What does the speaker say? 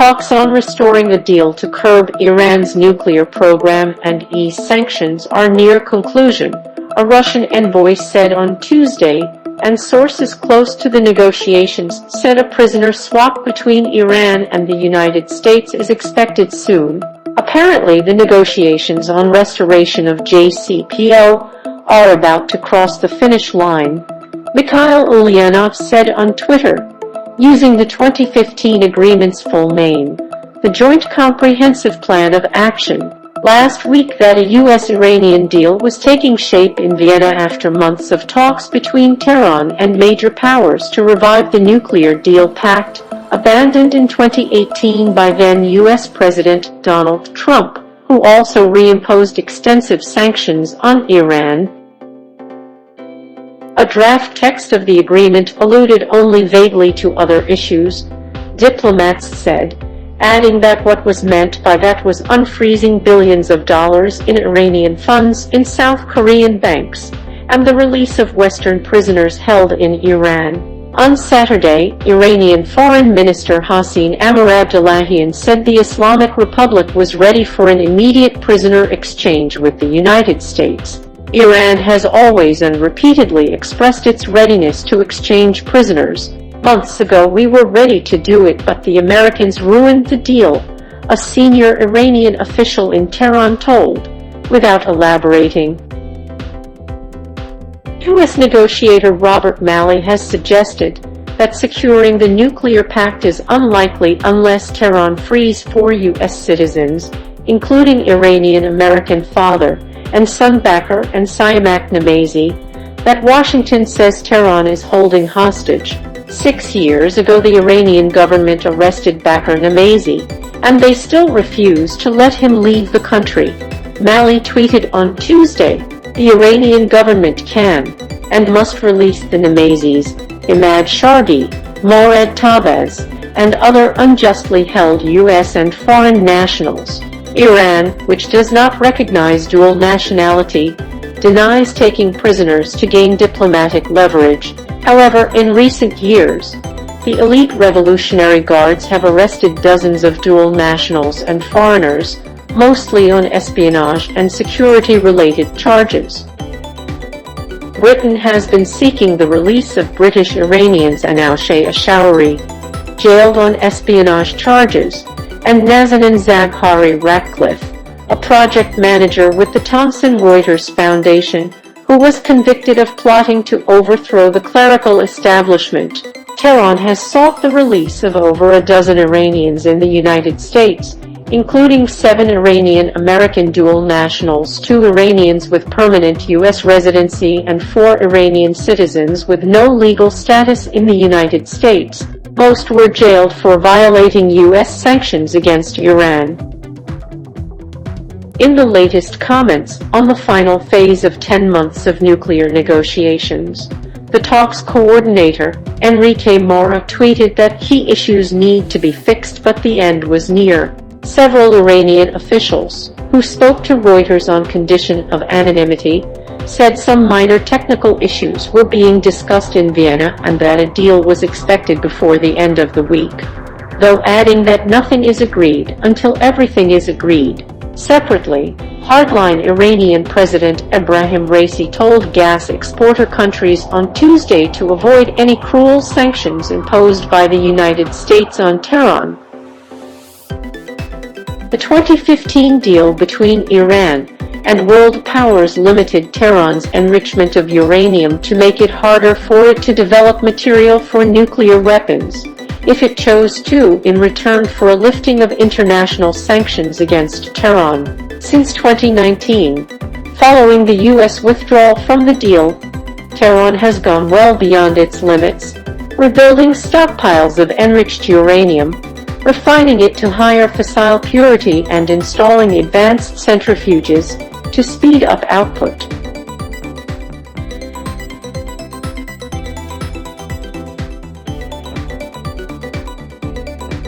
talks on restoring a deal to curb Iran's nuclear program and ease sanctions are near conclusion, a Russian envoy said on Tuesday, and sources close to the negotiations said a prisoner swap between Iran and the United States is expected soon. Apparently, the negotiations on restoration of JCPO are about to cross the finish line, Mikhail Ulyanov said on Twitter, using the 2015 agreement's full name, the Joint Comprehensive Plan of Action. Last week that a U.S.-Iranian deal was taking shape in Vienna after months of talks between Tehran and major powers to revive the nuclear deal pact, abandoned in 2018 by then U.S. President Donald Trump, who also reimposed extensive sanctions on Iran. A draft text of the agreement alluded only vaguely to other issues, diplomats said, adding that what was meant by that was unfreezing billions of dollars in Iranian funds in South Korean banks, and the release of Western prisoners held in Iran. On Saturday, Iranian Foreign Minister Hossein Amirabdollahian said the Islamic Republic was ready for an immediate prisoner exchange with the United States. Iran has always and repeatedly expressed its readiness to exchange prisoners. Months ago we were ready to do it, but the Americans ruined the deal, a senior Iranian official in Tehran told, without elaborating. U.S. negotiator Robert Malley has suggested that securing the nuclear pact is unlikely unless Tehran frees 4 U.S. citizens, including Iranian-American father and son Bakr and Siamak Namazi, that Washington says Tehran is holding hostage. 6 years ago the Iranian government arrested Bakr Namazi, and they still refuse to let him leave the country. Malley tweeted on Tuesday, the Iranian government can and must release the Namazis, Imad Shargi, Morad Tabaz, and other unjustly held U.S. and foreign nationals. Iran, which does not recognize dual nationality, denies taking prisoners to gain diplomatic leverage. However, in recent years, the elite Revolutionary Guards have arrested dozens of dual nationals and foreigners, mostly on espionage and security-related charges. Britain has been seeking the release of British Iranians Anousheh Ashawari, jailed on espionage charges, and Nazanin Zaghari Ratcliffe, a project manager with the Thomson Reuters Foundation, who was convicted of plotting to overthrow the clerical establishment. Tehran has sought the release of over a dozen Iranians in the United States, including 7 Iranian-American dual nationals, 2 Iranians with permanent U.S. residency, and 4 Iranian citizens with no legal status in the United States. Most were jailed for violating U.S. sanctions against Iran. In the latest comments on the final phase of 10 months of nuclear negotiations, the talks coordinator, Enrique Mora, tweeted that key issues need to be fixed but the end was near. Several Iranian officials, who spoke to Reuters on condition of anonymity, said some minor technical issues were being discussed in Vienna and that a deal was expected before the end of the week, though adding that nothing is agreed until everything is agreed. Separately, hardline Iranian President Ebrahim Raisi told gas exporter countries on Tuesday to avoid any cruel sanctions imposed by the United States on Tehran. The 2015 deal between Iran and world powers limited Tehran's enrichment of uranium to make it harder for it to develop material for nuclear weapons, if it chose to, in return for a lifting of international sanctions against Tehran. Since 2019, following the U.S. withdrawal from the deal, Tehran has gone well beyond its limits, rebuilding stockpiles of enriched uranium, refining it to higher fissile purity and installing advanced centrifuges to speed up output.